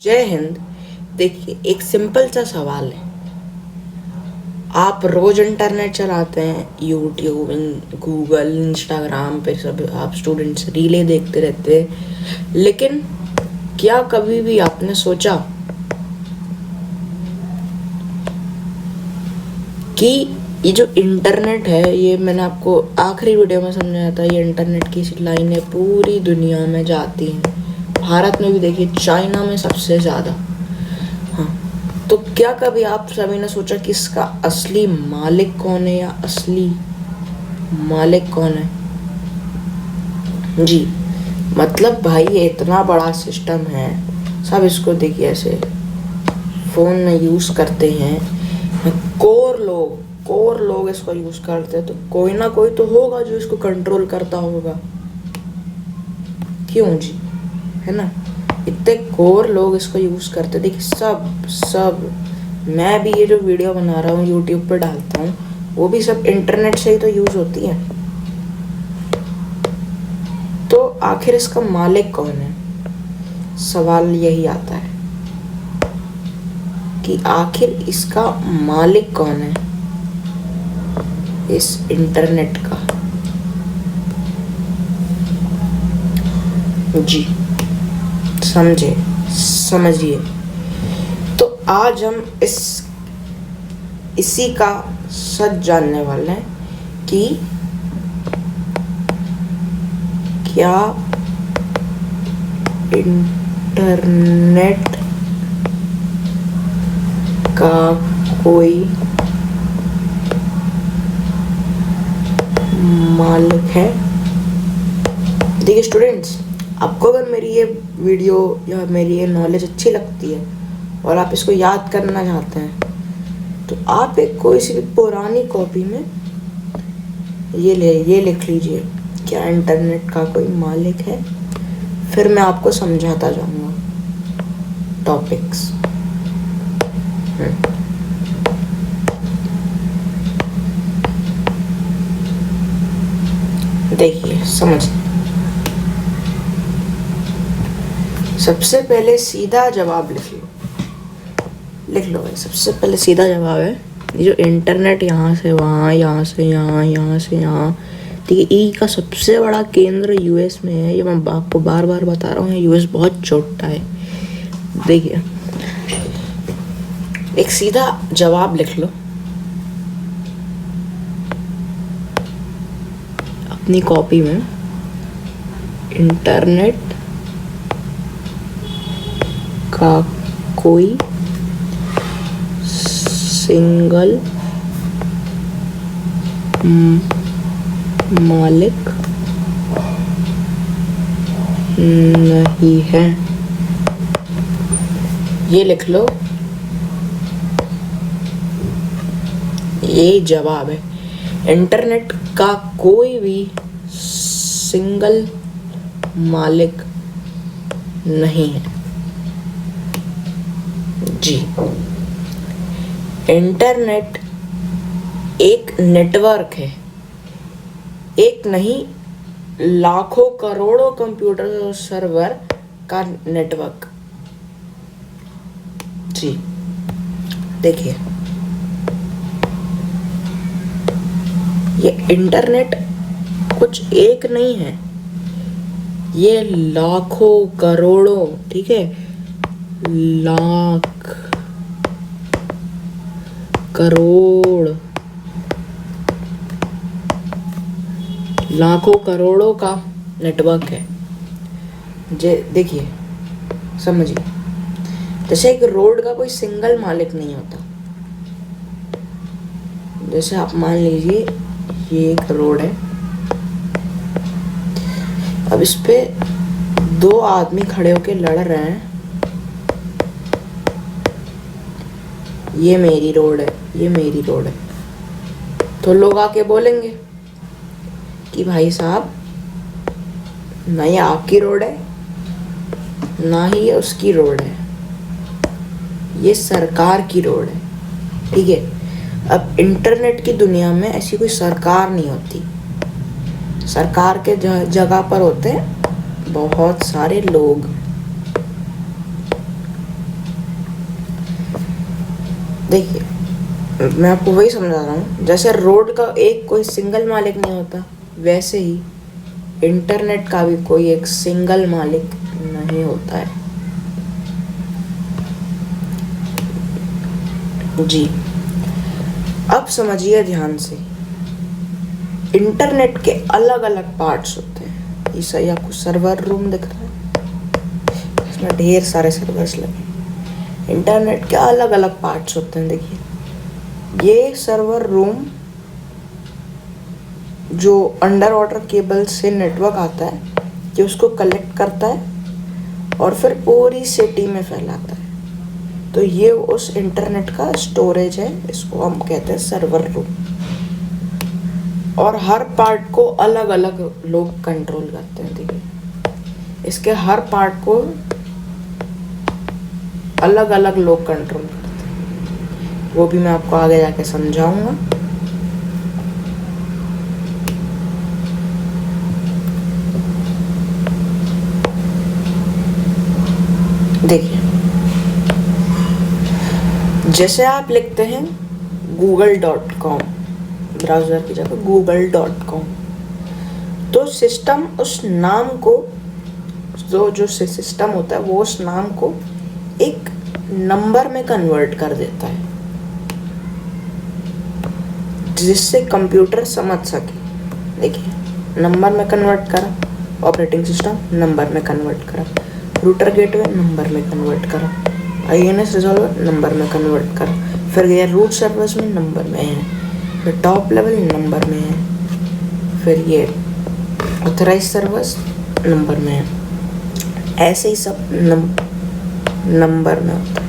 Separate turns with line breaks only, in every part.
जय हिंद। देखिए, एक सिंपल सा सवाल है। आप रोज इंटरनेट चलाते हैं, यूट्यूब, गूगल, इंस्टाग्राम पे सब आप स्टूडेंट्स रीलें देखते रहते हैं, लेकिन क्या कभी भी आपने सोचा कि ये जो इंटरनेट है, ये मैंने आपको आखिरी वीडियो में समझाया था, ये इंटरनेट की लाइनें पूरी दुनिया में जाती हैं। भारत में भी देखिए, चाइना में सबसे ज़्यादा। हाँ, तो क्या कभी आप सभी ने सोचा कि इसका असली मालिक कौन है या असली मालिक कौन है? जी, मतलब भाई ये इतना बड़ा सिस्टम है, सब इसको देखिए ऐसे फ़ोन में यूज़ करते हैं। कोर लोग इसको यूज़ करते हैं, तो कोई ना कोई तो होगा जो इसको कंट्रोल करता होगा। क्यों जी, है ना? इतने कोर लोग इसको यूज़ करते। देखिए, सब मैं भी ये जो वीडियो बना रहा हूँ, यूट्यूब पे डालता हूँ, वो भी सब इंटरनेट से ही तो यूज़ होती है। तो आखिर इसका मालिक कौन है? सवाल यही आता है कि आखिर इसका मालिक कौन है, इस इंटरनेट का। जी, समझिए। तो आज हम इसी का सच जानने वाले हैं कि क्या इंटरनेट का कोई मालिक है। देखिए स्टूडेंट्स, आपको अगर मेरी ये वीडियो या मेरी ये नॉलेज अच्छी लगती है और आप इसको याद करना चाहते हैं, तो आप एक कोई सी भी पुरानी कॉपी में ये लिख लीजिए, क्या इंटरनेट का कोई मालिक है। फिर मैं आपको समझाता जाऊंगा टॉपिक्स। देखिए, समझिए। सबसे पहले सीधा जवाब लिख लो भाई। सबसे पहले सीधा जवाब है, ये जो इंटरनेट यहाँ से वहाँ, यहाँ से यहाँ, यहाँ से यहाँ, ठीक है, ई का सबसे बड़ा केंद्र यूएस में है। ये मैं आपको बार बार बता रहा हूँ, यूएस बहुत छोटा है। देखिए, एक सीधा जवाब लिख लो अपनी कॉपी में। इंटरनेट का कोई सिंगल मालिक नहीं है। ये लिख लो, ये जवाब है। इंटरनेट का कोई भी सिंगल मालिक नहीं है। जी, इंटरनेट एक नेटवर्क है, एक नहीं लाखों करोड़ों कंप्यूटर और सर्वर का नेटवर्क। जी, देखिए, ये इंटरनेट कुछ एक नहीं है, ये लाखों करोड़ों, ठीक है, लाख करोड़, लाखों करोड़ों का नेटवर्क है। देखिए, समझिए, जैसे एक रोड का कोई सिंगल मालिक नहीं होता। जैसे आप मान लीजिए ये एक रोड है, अब इस पे दो आदमी खड़े होके लड़ रहे हैं, ये मेरी रोड है, ये मेरी रोड है। तो लोग आके बोलेंगे कि भाई साहब, ना ये आपकी रोड है, ना ही ये उसकी रोड है, ये सरकार की रोड है। ठीक है, अब इंटरनेट की दुनिया में ऐसी कोई सरकार नहीं होती। सरकार के जगह पर होते हैं बहुत सारे लोग। देखिए मैं आपको वही समझा रहा हूँ, जैसे रोड का एक कोई सिंगल मालिक नहीं होता, वैसे ही इंटरनेट का भी कोई एक सिंगल मालिक नहीं होता है। जी, अब समझिए ध्यान से, इंटरनेट के अलग अलग पार्ट्स होते हैं। ये सही आपको सर्वर रूम दिख रहा है, इसमें ढेर सारे सर्वर्स लगे। इंटरनेट के अलग अलग पार्ट्स होते हैं। देखिए ये सर्वर रूम जो अंडर वाटर केबल से नेटवर्क आता है, कि उसको कलेक्ट करता है और फिर पूरी सिटी में फैलाता है। तो ये उस इंटरनेट का स्टोरेज है, इसको हम कहते हैं सर्वर रूम। और हर पार्ट को अलग अलग लोग कंट्रोल करते हैं। देखिए इसके हर पार्ट को अलग अलग लोग कंट्रोल करते हैं, वो भी मैं आपको आगे जाके समझाऊंगा। देखिए जैसे आप लिखते हैं google.com, ब्राउज़र की जगह google.com, तो सिस्टम उस नाम को, जो सिस्टम होता है वो उस नाम को एक नंबर में कन्वर्ट कर देता है, जिससे कंप्यूटर समझ सके। देखिए नंबर में कन्वर्ट करा, ऑपरेटिंग सिस्टम नंबर में कन्वर्ट करा, रूटर गेटवे नंबर में कन्वर्ट करा, INS रिजॉल्वर नंबर में कन्वर्ट करा, फिर गया रूट सर्वर्स में नंबर में है, फिर टॉप लेवल नंबर में है, फिर ये ऑथराइज सर्वर्स नंबर में है। ऐसे ही सब नंबर में होता है।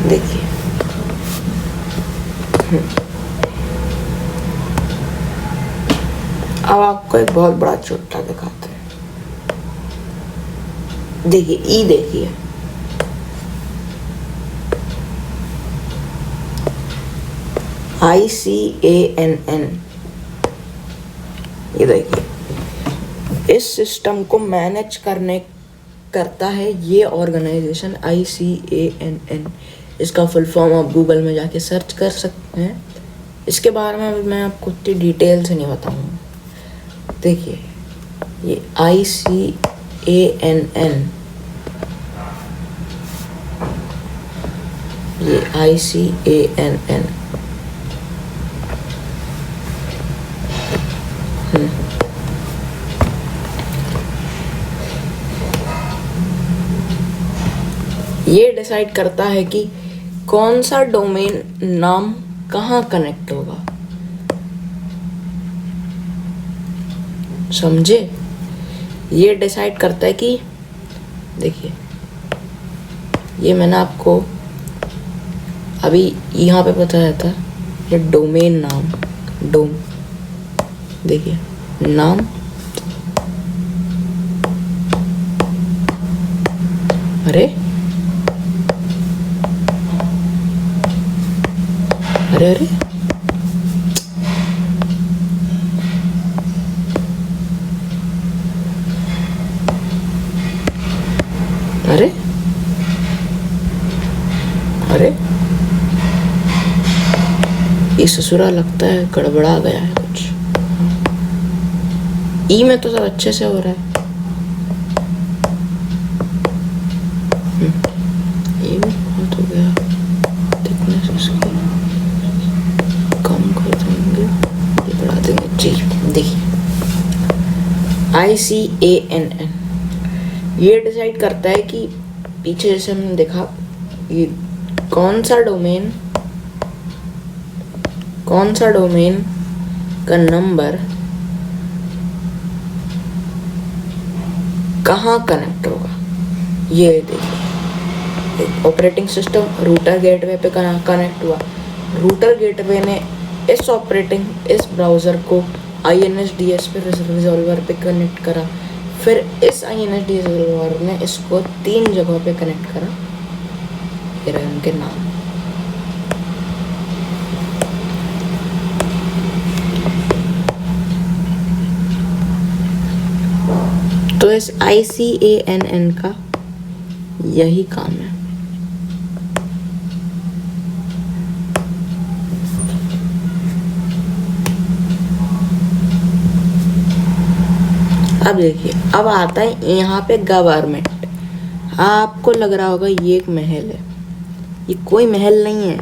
देखिए अब आपको एक बहुत बड़ा चुटला दिखाते हैं। देखिए ई, देखिए ICANN, ये देखिए इस सिस्टम को मैनेज करता है ये ऑर्गेनाइजेशन ICANN। इसका फुल फॉर्म आप गूगल में जाके सर्च कर सकते हैं। इसके बारे में मैं आपको इतनी डिटेल से नहीं बताऊंगा। देखिए ये ICANN, ये ICANN ये डिसाइड करता है कि कौन सा डोमेन नाम कहाँ कनेक्ट होगा। समझे? ये डिसाइड करता है कि, देखिए ये मैंने आपको अभी यहाँ पे बताया था, ये डोमेन नाम, देखिए नाम, अरे अरे अरे अरे अरे ये ससुरा लगता है गड़बड़ा गया है कुछ। ई में तो सब अच्छे से हो रहा है, ये भी बहुत हो गया। थिकनेस इसकी कम कर देंगे, ये बढ़ा देंगे जी। देखिए ICANN ये डिसाइड करता है कि पीछे जैसे हमने देखा, ये कौन सा डोमेन का नंबर कहाँ कनेक्ट होगा। ये देखिए ऑपरेटिंग सिस्टम रूटर गेटवे पे कनेक्ट हुआ, रूटर गेटवे ने इस ब्राउज़र को INS-DS पे रिजॉल्वर पे कनेक्ट करा, फिर इस INS-DS रिजॉल्वर ने इसको 3 जगहों पे कनेक्ट करा। ये रहे उनके नाम। तो इस ICANN का यही काम है। अब देखिए, अब आता है यहाँ पे गवर्नमेंट। आपको लग रहा होगा ये एक महल है, ये कोई महल नहीं है,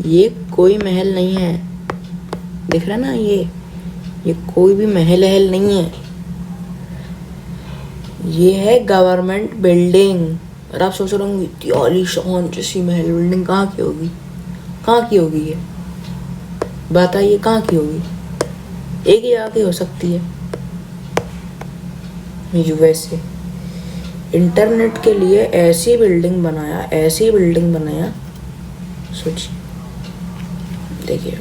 ये कोई महल नहीं है, दिख रहा ना, ये कोई भी महल हल नहीं है, ये है गवर्नमेंट बिल्डिंग। और आप सोच रहे होंगे इतनी आलीशान जैसी महल बिल्डिंग कहाँ की होगी, कहाँ की होगी ये, बताइए कहाँ की होगी? एक ही जगह की हो सकती है, USA। इंटरनेट के लिए ऐसी बिल्डिंग बनाया, ऐसी बिल्डिंग बनाया, सोचिए। देखिए,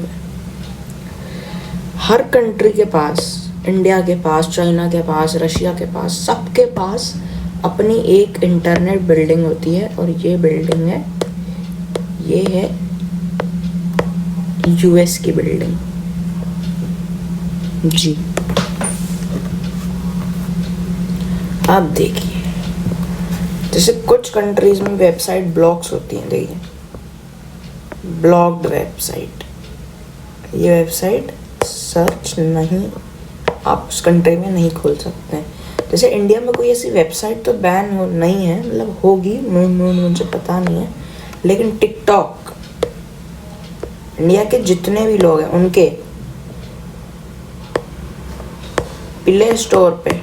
हर कंट्री के पास, इंडिया के पास, चाइना के पास, रशिया के पास, सबके पास अपनी एक इंटरनेट बिल्डिंग होती है। और ये बिल्डिंग है, ये है US की बिल्डिंग जी। अब देखिए, जैसे कुछ कंट्रीज में वेबसाइट ब्लॉक्स होती हैं, देखिए ब्लॉक्ड वेबसाइट, ये वेबसाइट सर्च नहीं, आप उस कंट्री में नहीं खोल सकते हैं। जैसे इंडिया में कोई ऐसी वेबसाइट तो बैन हो नहीं है, मतलब होगी, मुझे पता नहीं है, लेकिन टिकटॉक इंडिया के जितने भी लोग हैं उनके प्ले स्टोर पे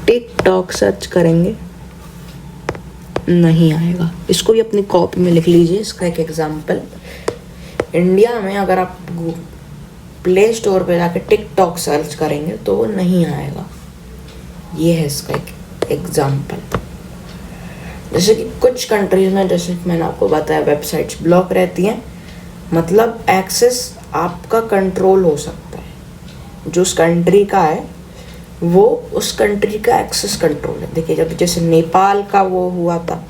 टिकटॉक सर्च करेंगे, नहीं आएगा। इसको भी अपनी कॉपी में लिख लीजिए। इसका एक एग्जांपल, इंडिया में अगर आप प्ले स्टोर पे जाके टिकटॉक सर्च करेंगे तो वो नहीं आएगा। ये है इसका एक एग्जांपल। जैसे कि कुछ कंट्रीज में, जैसे मैंने आपको बताया, वेबसाइट्स ब्लॉक रहती हैं, मतलब एक्सेस आपका कंट्रोल हो सकता है। जो उस कंट्री का है वो उस कंट्री का एक्सेस कंट्रोल है। देखिए, जब जैसे नेपाल का वो हुआ था,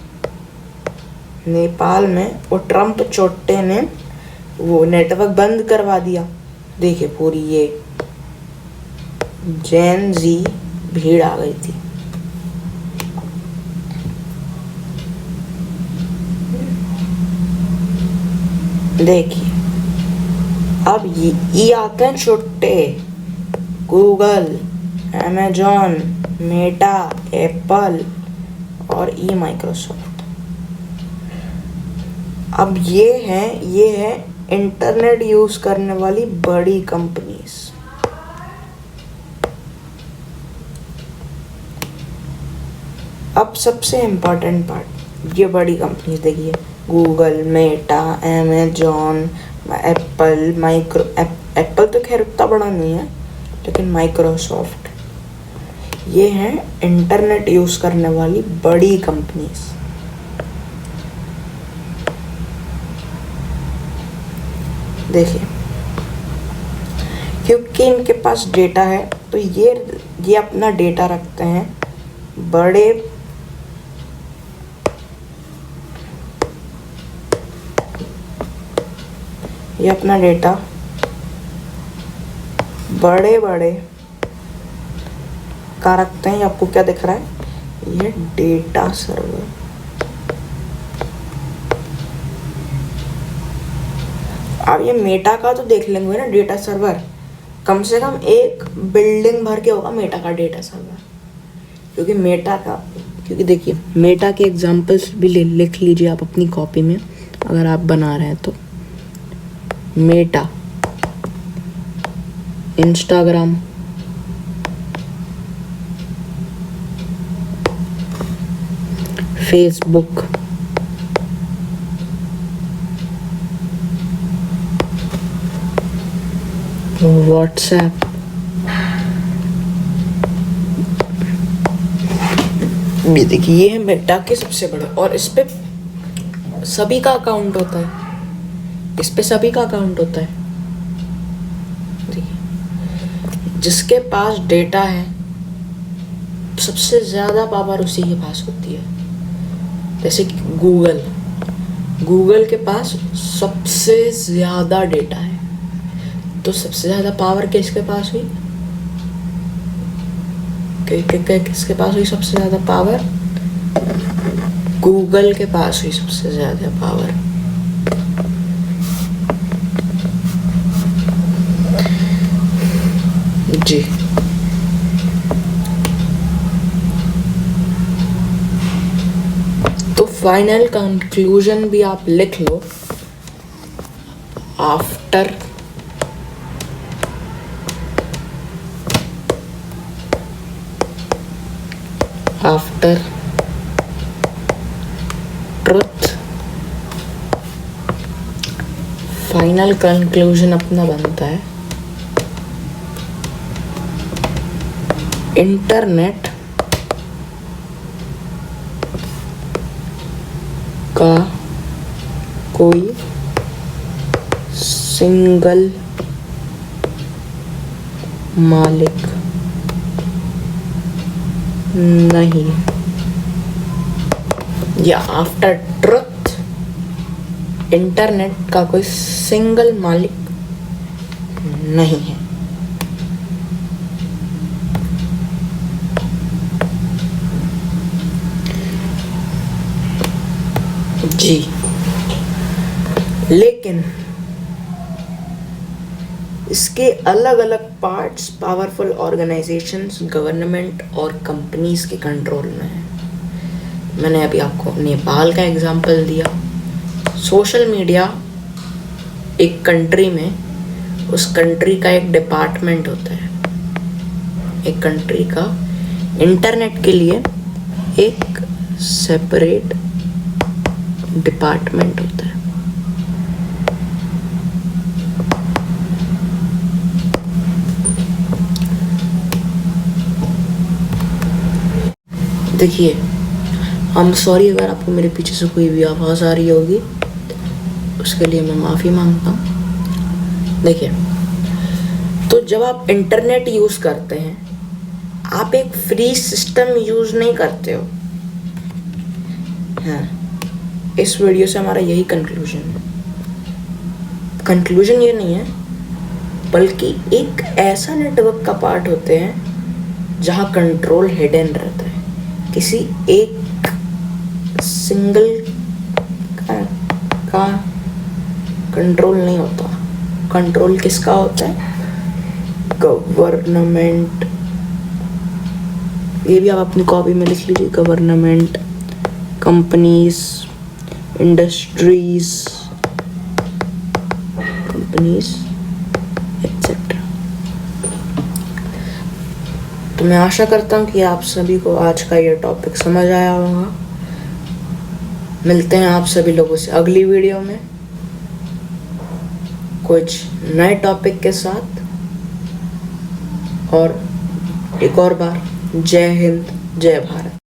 नेपाल में वो ट्रम्प चोट्टे ने वो नेटवर्क बंद करवा दिया। देखिए, पूरी ये जेन जी भीड़ आ गई थी। देखिए, अब ये आते हैं छोटे, गूगल, अमेजॉन, मेटा, एप्पल और माइक्रोसॉफ्ट। अब ये है इंटरनेट यूज करने वाली बड़ी कंपनीज। अब सबसे इम्पोर्टेंट पार्ट, ये बड़ी कंपनीज देखिए, गूगल, मेटा, अमेजॉन, एप्पल तो खैर उतना बड़ा नहीं है, लेकिन माइक्रोसॉफ्ट, ये हैं इंटरनेट यूज करने वाली बड़ी कंपनीज। देखिए, क्योंकि इनके पास डेटा है तो ये अपना डेटा रखते हैं बड़े ये अपना डेटा बड़े का रखते हैं। आपको क्या दिख रहा है, ये डेटा सर्वर। अब ये मेटा का तो देख लेंगे ना, डेटा सर्वर कम से कम एक बिल्डिंग भर के होगा मेटा का डेटा सर्वर। क्योंकि देखिए, मेटा के एग्जांपल्स भी लिख लीजिए आप अपनी कॉपी में, अगर आप बना रहे हैं तो। मेटा, इंस्टाग्राम, फेसबुक, व्हाट्सएप, ये देखिए, ये है मेटा के सबसे बड़े, और इस पे सभी का अकाउंट होता है, देखिए, जिसके पास डेटा है सबसे ज़्यादा पावर उसी के पास होती है। जैसे कि गूगल के पास सबसे ज़्यादा डेटा है, तो सबसे ज़्यादा पावर किसके पास हुई? किसके पास हुई सबसे ज़्यादा पावर? गूगल के पास हुई सबसे ज़्यादा पावर। जी, तो फाइनल कंक्लूजन भी आप लिख लो। आफ्टर ट्रुथ, फाइनल कंक्लूजन अपना बनता है इंटरनेट का कोई सिंगल मालिक नहीं, या आफ्टर ट्रुथ इंटरनेट का कोई सिंगल मालिक नहीं है। जी, लेकिन इसके अलग अलग पार्ट्स पावरफुल ऑर्गेनाइजेशंस, गवर्नमेंट और कंपनीज के कंट्रोल में है। मैंने अभी आपको नेपाल का एग्जांपल दिया। सोशल मीडिया एक कंट्री में, उस कंट्री का एक डिपार्टमेंट होता है। एक कंट्री का इंटरनेट के लिए एक सेपरेट डिपार्टमेंट होता है। देखिए, I'm सॉरी अगर आपको मेरे पीछे से कोई भी आवाज़ आ रही होगी, उसके लिए मैं माफ़ी मांगता हूँ। देखिए, तो जब आप इंटरनेट यूज़ करते हैं, आप एक फ्री सिस्टम यूज़ नहीं करते हो। हाँ, इस वीडियो से हमारा यही कंक्लूजन है। कंक्लूजन ये नहीं है, बल्कि एक ऐसा नेटवर्क का पार्ट होते हैं जहाँ कंट्रोल हिडन रहता है। किसी एक सिंगल का कंट्रोल नहीं होता। कंट्रोल किसका होता है? गवर्नमेंट। ये भी आप अपनी कॉपी में लिख लीजिए। Government, companies, industries, companies etcetera. तो मैं आशा करता हूँ कि आप सभी को आज का ये टॉपिक समझ आया होगा। मिलते हैं आप सभी लोगों से अगली वीडियो में कुछ नए टॉपिक के साथ। और एक और बार जय हिंद, जय भारत।